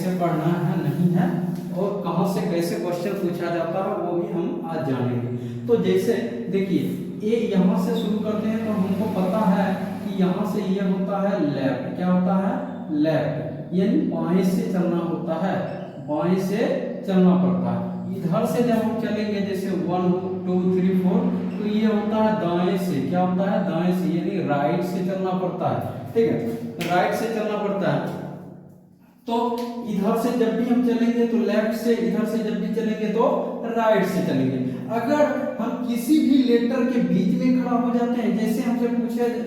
कैसे पढ़ना है नहीं है, और कहाँ से कैसे क्वेश्चन पूछा जाता है वो भी हम आज जानेंगे। तो जैसे देखिए ये यहाँ से शुरू करते हैं, तो हमको पता है कि यहाँ से ये होता है लेफ्ट, क्या होता है लेफ्ट, यानी बाएं से चलना होता है, बाएं से चलना पड़ता है। इधर से जब हम चलेंगे जैसे 1 2 3 4, तो ये होता है दाएं से, क्या होता है दाएं से, यानी राइट से चलना पड़ता है, ठीक है, राइट से चलना पड़ता है। तो इधर से जब भी हम चलेंगे तो लेफ्ट से, इधर से जब भी चलेंगे तो राइट से चलेंगे। अगर हम किसी भी लेटर के बीच में खड़ा हो जाते हैं, जैसे हमसे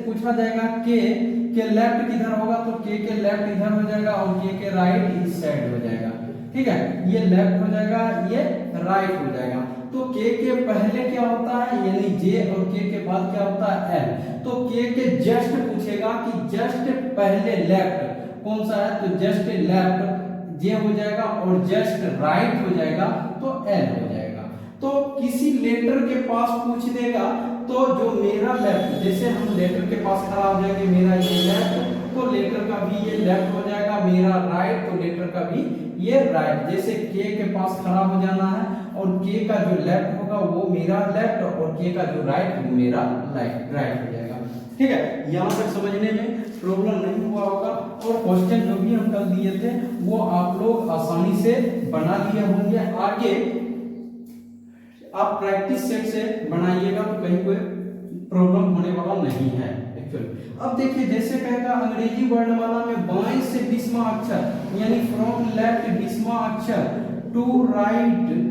पूछा जाएगा के लेफ्ट किधर होगा, तो के लेफ्ट इधर हो जाएगा और के राइट इस साइड हो जाएगा, ठीक है, ये लेफ्ट हो जाएगा, ये राइट हो जाएगा। तो के पहले क्या होता है, यानी जे, और के बाद क्या होता है एल। तो के जस्ट पूछेगा कि जस्ट पहले लेफ्ट कौन सा है, तो जस्ट लेफ्ट जे हो जाएगा, और जस्ट राइट हो जाएगा तो एल हो जाएगा। तो किसी लेटर के पास पूछ देगा तो जो मेरा लेफ्ट, जैसे हम लेटर के पास खड़ा हो जाएंगे, मेरा ये लेफ्ट, तो लेटर का भी ये लेफ्ट हो जाएगा, मेरा राइट, तो लेटर का भी ये राइट। जैसे के पास खड़ा हो जाना है, और के का जो लेफ्ट होगा वो मेरा लेफ्ट, और के का जो राइट वो मेरा राइट हो जाएगा, ठीक है। यहाँ तक समझने में प्रॉब्लम नहीं हुआ होगा, और क्वेश्चन जो भी हम कल दिए थे वो आप लोग आसानी से बना लिए होंगे। आगे आप प्रैक्टिस सेट से बनाइएगा तो कहीं कोई प्रॉब्लम होने वाला नहीं है एक्चुअली। अब देखिए जैसे कहेगा अंग्रेजी वर्णमाला में बाएं से 20वां अक्षर, यानी फ्रॉम लेफ्ट 20वां अक्षर टू राइट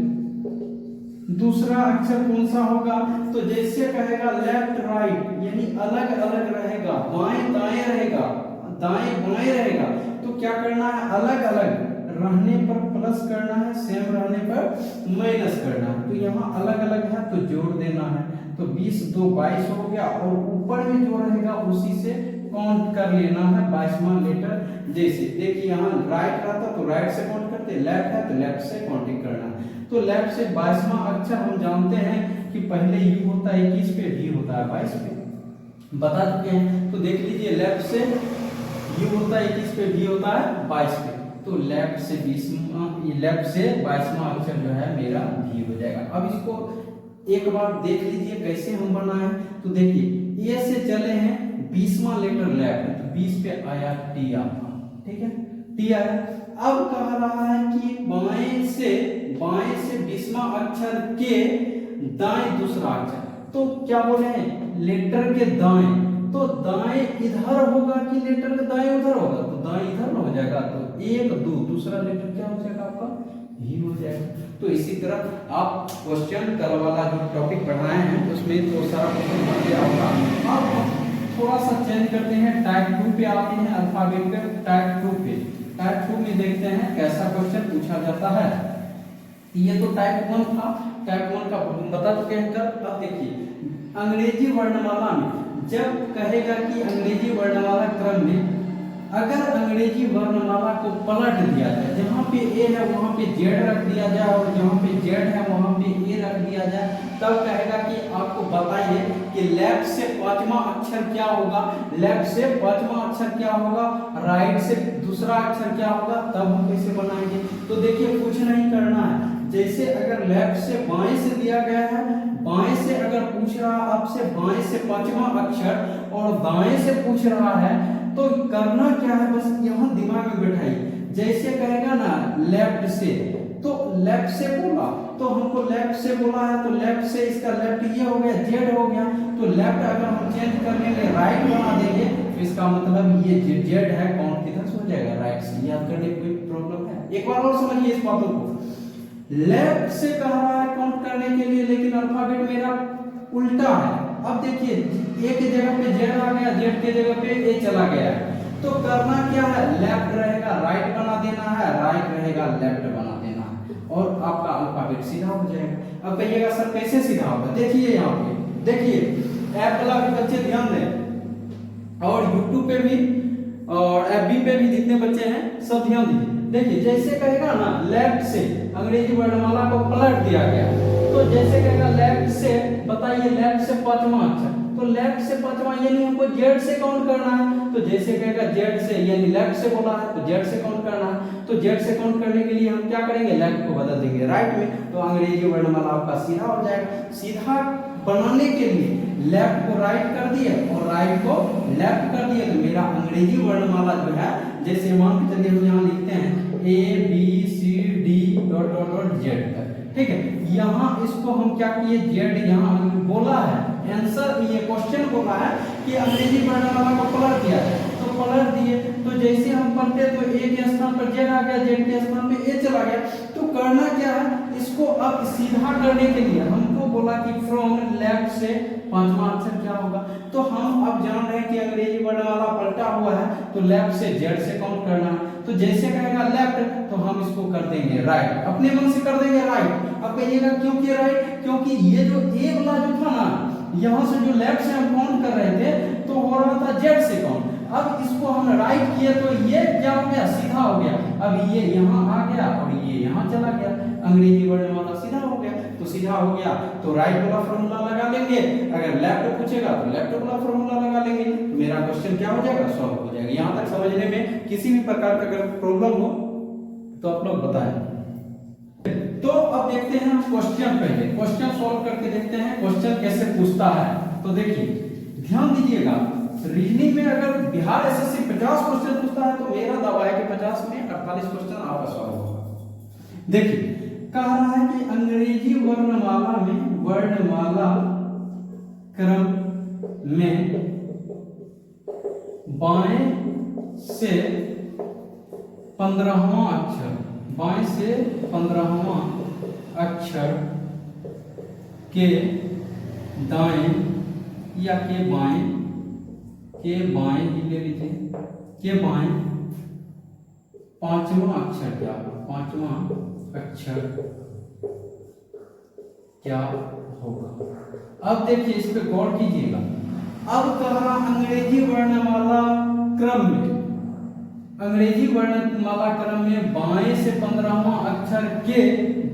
दूसरा अक्षर कौन सा होगा, तो जैसे कहेगा लेफ्ट राइट, यानी अलग अलग रहेगा, बाएं दाएं रहेगा, दाएं बाएं रहेगा, तो क्या करना है, अलग अलग रहने पर प्लस करना है, सेम रहने पर माइनस करना है। तो यहाँ अलग अलग है तो जोड़ देना है, तो 20 2 22 हो गया, और ऊपर में जो रहेगा उसी से काउंट कर लेना है 22वां लेटर। जैसे देखिए यहाँ राइट रहता तो राइट से काउंट करते, लेफ्ट है तो लेफ्ट से काउंटिंग करना। तो लेफ्ट से 22वां अक्षर हम जानते हैं कि पहले यू होता है 21 पे, भी होता है 22 पे, बता चुके हैं। तो देख लीजिए लेफ्ट से यू होता है 21 पे, भी होता है 22 पे, तो लेफ्ट से 22वां अक्षर जो है मेरा भी हो जाएगा। अब इसको एक बार देख लीजिए कैसे हम बनाए। तो देखिए ए से चले हैं 20वां लेटर लेफ्ट, तो 20 पे आया टी आपका, ठीक है, टी आया। अब कह रहा है कि बाएं से 20वां अक्षर के दाएं दूसरा अक्षर, तो क्या बोले हैं लेटर के दाएं, तो दाएं इधर होगा कि लेटर के दाएं उधर होगा, तो दाएं इधर हो जाएगा, तो 1 2 दूसरा लेटर क्या हो जाएगा आपका ही हो जाएगा। तो इसी तरह आप क्वेश्चन कल वाला जो टॉपिक पढ़ाए हैं उसमें तो सारा क्वेश्चन बन गया होगा। अब थोड़ा सा चेंज करते हैं, टाइप 2 पे आते हैं, अल्फाबेट पे टाइप 2 पे। टाइप 2 में देखते हैं कैसा क्वेश्चन पूछा जाता है। ये तो टाइप 1 था, टाइप 1 का बता चुके हैं कल। अब देखिए अंग्रेजी वर्णमाला में जब कहेगा कि अंग्रेजी वर्णमाला क्रम में अगर अंग्रेजी वर्णमाला को पलट दिया जाए, जहाँ पे ए है वहाँ पे जेड रख दिया जाए, और जहाँ पे जेड है वहाँ पे ए रख दिया जाए, तब कहेगा कि आपको बताइए कि लेफ्ट से 5वां अक्षर क्या होगा, लेफ्ट से 5वां अक्षर क्या होगा, राइट से दूसरा अक्षर क्या होगा, तब हम कैसे बनाएंगे। तो देखिए कुछ नहीं करना है, जैसे अगर लेफ्ट से बाएं से दिया गया है, बाएं से अगर पूछ रहा आपसे बाएं से 5वां अक्षर और दाएं से पूछ रहा है, तो करना क्या है, बस यहाँ दिमाग में बैठाइए। जैसे कहेगा ना लेफ्ट से, तो लेफ्ट से बोला, तो हमको लेफ्ट से बोला है, तो लेफ्ट से इसका लेफ्ट ये हो गया, जेड हो गया, तो लेफ्ट अगर हम चेंज कर लेंगे राइट बना देंगे, तो इसका मतलब ये जेड है, काउंट किधर से हो जाएगा, राइट से। याद करने कोई प्रॉब्लम है? एक बार और समझिए इस बातों को। लेफ्ट से कह रहा है काउंट करने के लिए, लेकिन अल्फाबेट मेरा उल्टा है। अब देखिए ए की जगह पे जेड आ गया, जेड की जगह पे ए चला गया, तो करना क्या है, लेफ्ट रहेगा राइट बना देना है, राइट रहेगा लेफ्ट बना देना है, और आपका अल्फाबेट सीधा हो जाएगा। अब कहिएगा सर कैसे सीधा होगा, देखिए यहाँ पे देखिए ऐप वाला भी बच्चे ध्यान दें, और यूट्यूब पे भी और FB पे भी जितने बच्चे हैं सब ध्यान दीजिए। देखिए जैसे कहेगा ना लेफ्ट से अंग्रेजी वर्णमाला को पलट दिया गया, तो जैसे कहेगा लेफ्ट से, बताइए लेफ्ट से 5वां अक्षर, तो लेफ्ट से 5वां यानी हमको जेड से काउंट करना है। तो जैसे कहेगा जेड से, यानी लेफ्ट से बोला है तो जेड से काउंट करना है, तो तो जेड से काउंट करने के लिए हम क्या करेंगे, लेफ्ट को बदल देंगे राइट में, तो अंग्रेजी वर्णमाला आपका सीधा हो जाएगा। सीधा बनाने के लिए लेफ्ट को राइट कर दिए और राइट को लेफ्ट कर दिए, तो मेरा अंग्रेजी वर्णमाला जो है, जैसे मान के चलिए हम यहाँ लिखते हैं ABCD जेड तक, ठीक है। यहाँ इसको हम क्या किए, जेड यहाँ बोला है, आंसर ये क्वेश्चन बोला है कि अंग्रेजी वर्णमाला को पलट दिया जाए, तो पलट दिए, तो जैसे हम पलटे तो ए के स्थान पर जेड आ गया, जेड के स्थान पे ए चला गया। तो करना क्या है, इसको अब सीधा करने के लिए हमको बोला कि फ्रॉम लेफ्ट से पांचवा अक्षर क्या होगा, तो हम अब जान रहे हैं कि अंग्रेजी वर्णमाला पलटा हुआ है, तो लेफ्ट से जेड से काउंट करना है। तो जैसे कहेगा लेफ्ट तो हम इसको कर देंगे राइट, अपने मन से कर देंगे राइट। अब कहिएगा क्यों किया राइट, क्योंकि ये जो ए वाला जो था ना, यहाँ से जो लेफ्ट से हम काउंट कर रहे थे तो हो रहा था जेड से काउंट, अब इसको हम राइट किए तो ये क्या हो गया, सीधा हो गया। अब ये यहाँ आ गया और ये यहाँ चला गया, अंग्रेजी वर्णमाला सीधा हो गया। तो सीधा हो गया तो राइट वाला फॉर्मूला लगा लेंगे, अगर लेफ्ट पूछेगा तो लेफ्ट वाला फॉर्मूला लगा लेंगे, तो मेरा क्वेश्चन क्या हो जाएगा, सॉल्व हो जाएगा। यहाँ तक समझने में किसी भी प्रकार का अगर प्रॉब्लम हो तो आप लोग बताएं। तो अब देखते हैं हम क्वेश्चन, पहले क्वेश्चन सॉल्व करके देखते हैं क्वेश्चन कैसे पूछता है। तो देखिए ध्यान दीजिएगा, रीजनिंग में अगर बिहार एसएससी 50 क्वेश्चन पूछता है तो मेरा दावा है कि 50 में 48 क्वेश्चन आपका सॉल्व होगा। देखिए कह रहा है कि अंग्रेजी वर्णमाला में वर्णमाला क्रम में बाएं से 15वां अक्षर, बाएं से 15वां अक्षर के दाएं या के बाएं ही ले लीजिए, के बाएं पांचवा अक्षर क्या होगा, पांचवा अक्षर क्या होगा। अब देखिए इस पे गौर कीजिएगा। अब कहा अंग्रेजी वर्णमाला क्रम में, अंग्रेजी वर्णमाला क्रम में बाएं से 15वां अक्षर के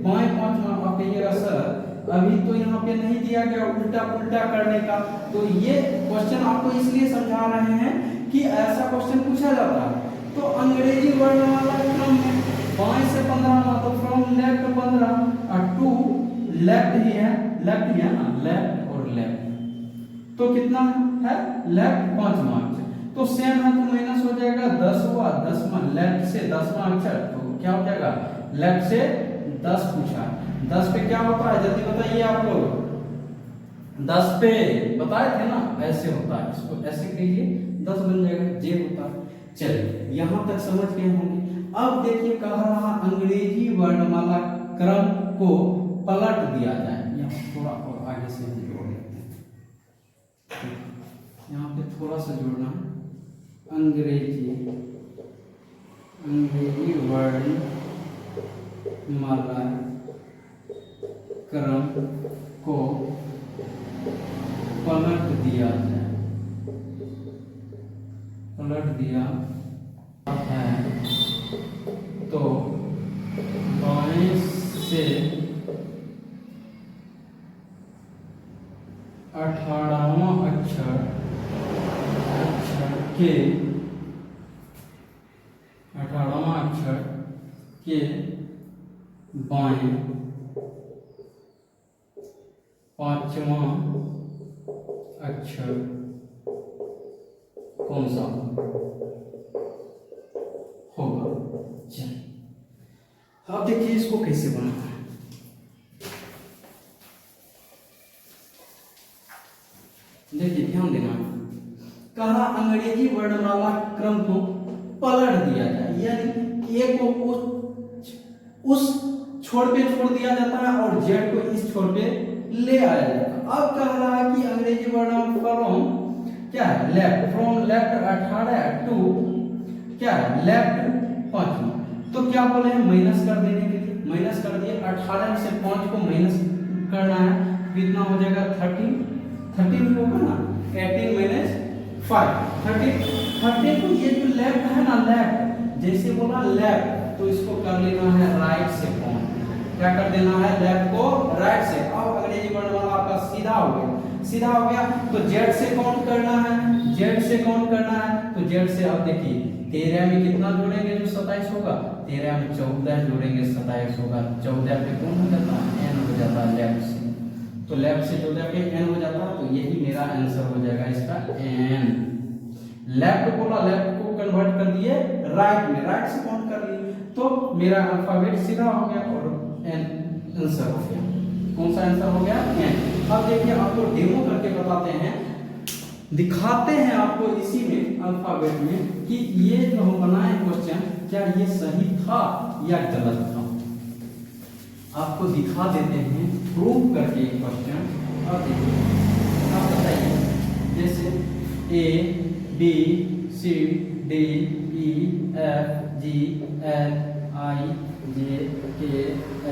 बाएं पांचवा, आप कहिएगा सर अभी तो यहाँ पे नहीं दिया गया उल्टा पुल्टा करने का, तो ये क्वेश्चन आपको इसलिए समझा रहे हैं कि ऐसा क्वेश्चन पूछा जाता है। तो अंग्रेजी वर्णमाला क्रम में बाएं से 15वां, तो फ्रॉम लेफ्ट 15 और टू लेफ्ट ही है, लेफ्ट ही है ना, लेफ्ट और लेफ्ट, तो कितना है, लेफ्ट पांचवा अक्षर, तो सेम है तो माइनस हो जाएगा 10वां, 10वां लेफ्ट से 10वां अक्षर, तो क्या हो जाएगा, लेफ्ट से 10 पूछा, 10 पे क्या होता है जल्दी बताइए आप लोग, 10 पे बताए थे ना ऐसे होता है, इसको ऐसे कहिए 10 बन जाएगा, जे होता है। चलिए यहां तक समझ गए होंगे। अब देखिए कह रहा अंग्रेजी वर्णमाला क्रम को पलट दिया जाए, यहाँ थोड़ा और आगे से जोड़ लेते हैं, यहाँ पे थोड़ा सा जोड़ना है, अंग्रेजी वर्णमाला क्रम को पलट दिया जाए, पलट दिया है तो बाएं से 18वां अक्षर के 18वां अक्षर के बाएं पांचवा अक्षर कौन सा होगा। चलिए अब देखिए इसको कैसे बनाना है। देखिए ध्यान देना, कहा अंग्रेजी वर्णमाला क्रम को पलट दिया जाए, यानी ए को उस छोर पे छोड़ दिया जाता है और जेड को इस छोर पे ले आया जाता है। अब कह रहा है कि अंग्रेजी वर्णमाला फ्रॉम क्या है, लेफ्ट, फ्रॉम लेफ्ट 18 टू क्या है, लेफ्ट 5, तो क्या बोले हैं, माइनस कर देने के लिए माइनस कर दिए, 18 से 5 को माइनस करना है, कितना हो जाएगा 13 होगा ना, 18 माइनस 5 13 तो ये जो लेफ्ट है ना, लेफ्ट जैसे बोला लेफ्ट तो इसको कर लेना है राइट से काउंट, क्या कर देना है, लेफ्ट को राइट से। अब अंग्रेजी वर्णमाला आपका सीधा हो गया, सीधा हो गया तो जेड से काउंट करना है, जेड से काउंट करना है तो जेड से आप देखिए 13 में कितना जोड़ेंगे जो 27 होगा, 13 में 14 जोड़ेंगे 27 होगा, 14 पे कौन हो जाता है एन हो जाता है लेफ्ट से, तो लेफ्ट से 14 पे एन हो जाता है, तो यही मेरा आंसर हो जाएगा इसका एन। लेफ्ट बोला, लेफ्ट को कन्वर्ट कर दिए राइट में, राइट से काउंट कर लिए तो मेरा अल्फाबेट सीधा हो गया और एन आंसर हो गया। कौन सा आंसर हो गया एन। अब देखिए आपको डेमो करके बताते हैं, दिखाते हैं आपको इसी में अल्फाबेट में कि ये जो हम बनाए क्वेश्चन क्या ये सही था या गलत था। आपको दिखा देते हैं प्रूव करके क्वेश्चन। अब देखिए आप बताइए, जैसे A B C D E F G L I J K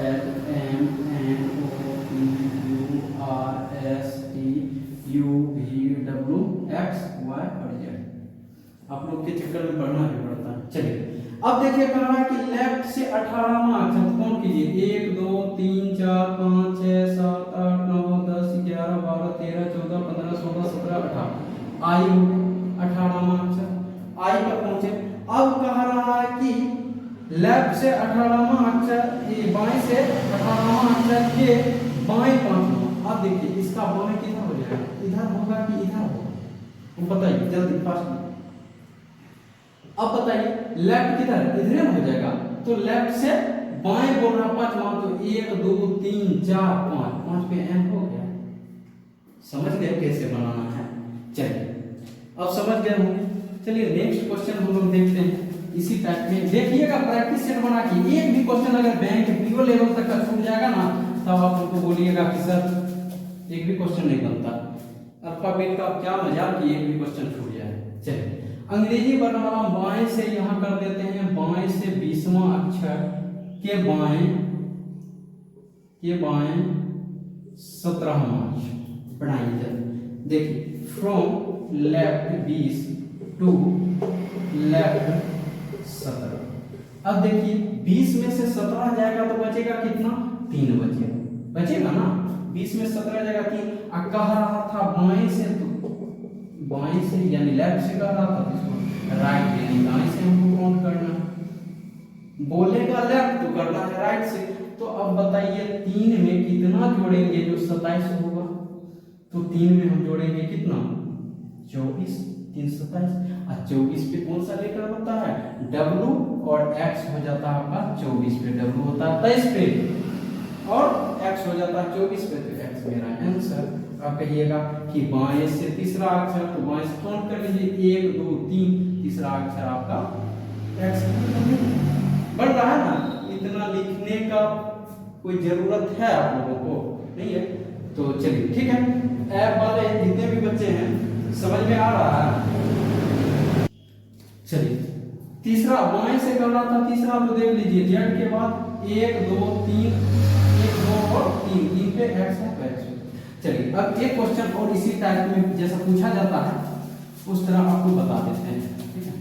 L M N O P Q R S T U V W X Y और जेड। आप लोग के चक्कर में पढ़ना भी पड़ता है। चलिए अब देखिए कह रहा है कि लेफ्ट से 18वां अक्षर कौन कीजिए, 1 2 3 4 5 6 7 8 9 10 11 12 13 14 15 16 17 18 आई हो गया 18वां अक्षर, आई पर पहुंचे। अब कह रहा है कि लेफ्ट से 18वां अक्षर बाएं से 18वां अक्षर के बाएं पांचवां। अब देखिए इसका बाएं किधर हो जाएगा, इधर होगा कि इधर होगा, वो बताइए जल्दी फास्ट। अब बताइए लेफ्ट किधर, इधर हो जाएगा, तो लेफ्ट से बाएं बोल रहा पांचवां, तो 1 2 3 4 5, 5 पे एन हो गया। समझ गए कैसे बनाना है। चलिए अब समझ गए होंगे। चलिए नेक्स्ट क्वेश्चन हम लोग देखते हैं इसी टाइप में। देखिएगा प्रैक्टिस सेट बना के एक भी क्वेश्चन अगर बैंक पीओ लेवल तक का छूट जाएगा ना, तब आप उनको बोलिएगा कि सर एक भी क्वेश्चन नहीं बनता। अल्फाबेट का क्या मजाल कि एक भी क्वेश्चन छूट जाए। चलिए अंग्रेजी वर्णमाला बाएं से यहाँ कर देते हैं, बाएं से 20वां अक्षर के बाएं 17वां अक्षर बनाइए। देखिए फ्रॉम लेफ्ट 20 टू लेफ्ट 17। अब देखिए 20 में से 17 जाएगा तो बचेगा कितना, 3 बचेगा ना। 20 में 17 जाएगा 3। कह रहा था बाएं से, तो बाएं से यानी लेफ्ट से कह रहा था, तो इसको राइट यानी दाएं से हमको काउंट करना है। बोलेगा लेफ्ट तो करना है राइट से। तो अब बताइए 3 में कितना जोड़ेंगे जो 27 होगा, तो 3 में हम जोड़ेंगे कितना 24, 3 27 और 24 पे कौन सा लेटर होता है W और X हो जाता है आपका 24 पे, W होता है 23 पे और X हो जाता है 24 पे, तो X मेरा आंसर। आप कहिएगा कि बाएं से तीसरा अक्षर, तो बाएं से काउंट कर लीजिए 1 2 3, तीसरा अक्षर आपका X बढ़ रहा है ना। इतना लिखने का कोई जरूरत है आप लोगों को नहीं है। तो चलिए ठीक है, ऐप वाले जितने भी बच्चे हैं समझ में आ रहा है। चलिए तीसरा बाएं से कर रहा था, तीसरा तो देख लीजिए जेड के बाद 1 2 3, 1 2 और 3, 3 पे एक्स है तो एक्स। चलिए अब एक क्वेश्चन और इसी टाइप में जैसा पूछा जाता है उस तरह आपको बता देते हैं। ठीक है,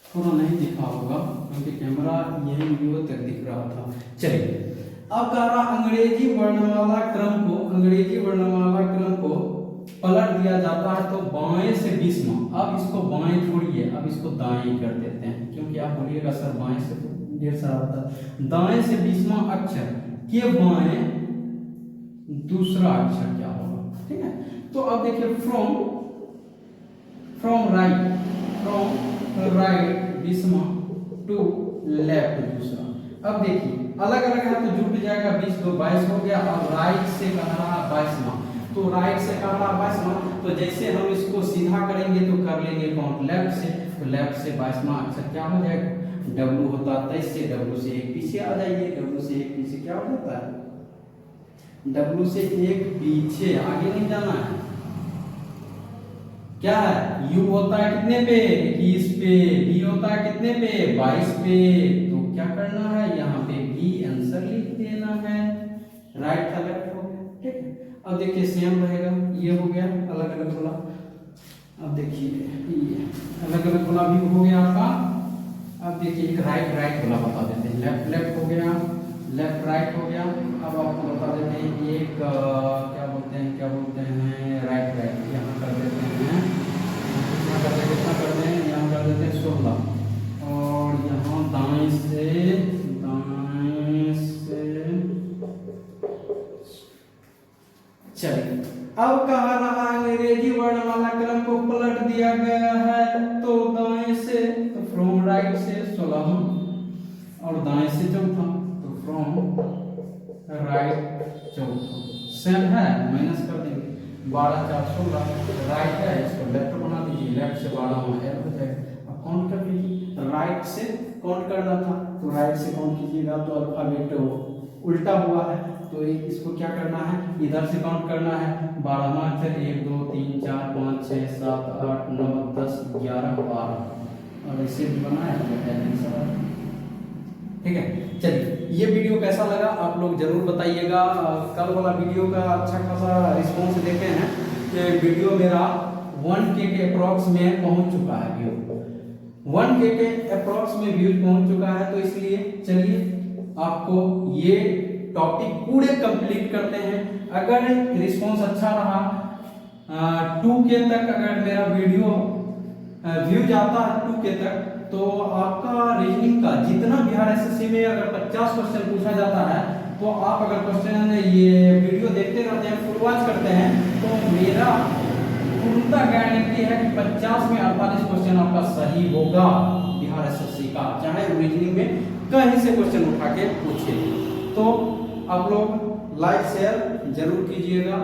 थोड़ा नहीं दिखा होगा क्योंकि कैमरा यही वीडियो तक दिख रहा था। चलिए अब कह रहा अंग्रेजी वर्णमाला क्रम को, अंग्रेजी वर्णमाला क्रम को पलट दिया जाता है तो बाएं से 20वां। अब इसको बाएं छोड़िए, अब इसको दाएं कर देते हैं, क्योंकि आप बोलिएगा सर बाएं से तो ढेर सारा होता है। दाएं से 20वां अक्षर के बाएं दूसरा अक्षर क्या होगा। ठीक है, तो अब देखिए फ्रॉम राइट 20वां टू लेफ्ट दूसरा। अब देखिए अलग अलग है तो जुट जाएगा 20 2 22 हो गया। और राइट से कह रहा 22वां, तो राइट से कह रहा 22वां, तो जैसे हम इसको सीधा करेंगे तो कर लेंगे काउंट लेफ्ट से, तो लेफ्ट से 22वां अक्षर क्या हो जाएगा W होता 23 से, W से 1 पीछे आ जाइए, W से 1 पीछे क्या हो जाता है W से 1 पीछे, आगे नहीं जाना है। क्या है U होता है कितने पे 21 पे, B होता है कितने पे 22 पे, तो क्या करना है यहाँ पे B आंसर लिख देना है। राइट था लेफ्ट हो गया। ठीक है, अब देखिए सेम रहेगा, ये हो गया अलग अलग वाला। अब देखिए ये अलग अलग वाला भी हो गया आपका। अब देखिए एक राइट वाला बता देते हैं, लेफ्ट हो गया, लेफ्ट राइट हो गया। अब आपको बता देते हैं एक क्या बोलते हैं राइट यहाँ कर देते हैं से दाएं से। चलिए अब कहा रहा अंग्रेजी वर्णमाला क्रम को पलट दिया गया है, तो दाएं से तो फ्रॉम राइट से 16 और दाएं से चौथा तो फ्रॉम राइट चौथा। सेम है, माइनस कर देंगे 12 4 16, राइट है इसको लेफ्ट बना दीजिए, लेफ्ट से 12 हो जाएगा। अब काउंट कर लीजिए, राइट से काउंट करना था तो राइट से काउंट कीजिएगा, तो अल्फाबेट उल्टा हुआ है तो इसको क्या करना है, इधर से काउंट करना है। 12वां अक्षर 1 2 3 4 5 6 7 8 9 10 11 12 और ऐसे भी बना है तो ठीक है। चलिए ये वीडियो कैसा लगा आप लोग जरूर बताइएगा। कल वाला वीडियो का अच्छा खासा रिस्पॉन्स देखे हैं, ये वीडियो मेरा 1K के अप्रॉक्स में पहुंच चुका है, व्यू 1K के अप्रॉक्स में व्यूज पहुंच चुका है। तो इसलिए चलिए आपको ये टॉपिक पूरे कंप्लीट करते हैं। अगर रिस्पॉन्स अच्छा रहा 2K तक, अगर मेरा वीडियो व्यू जाता है 2K तक, तो आपका रीजनिंग का जितना बिहार एसएससी में अगर 50 क्वेश्चन पूछा जाता है, तो आप अगर क्वेश्चन ये वीडियो देखते रहते हैं, फुल वॉच करते हैं, तो मेरा पूर्णतः गारंटी है कि 50 में 48 क्वेश्चन आपका सही होगा बिहार एसएससी का, चाहे रीजनिंग में कहीं से क्वेश्चन उठा के पूछे। तो आप लोग लाइक शेयर जरूर कीजिएगा।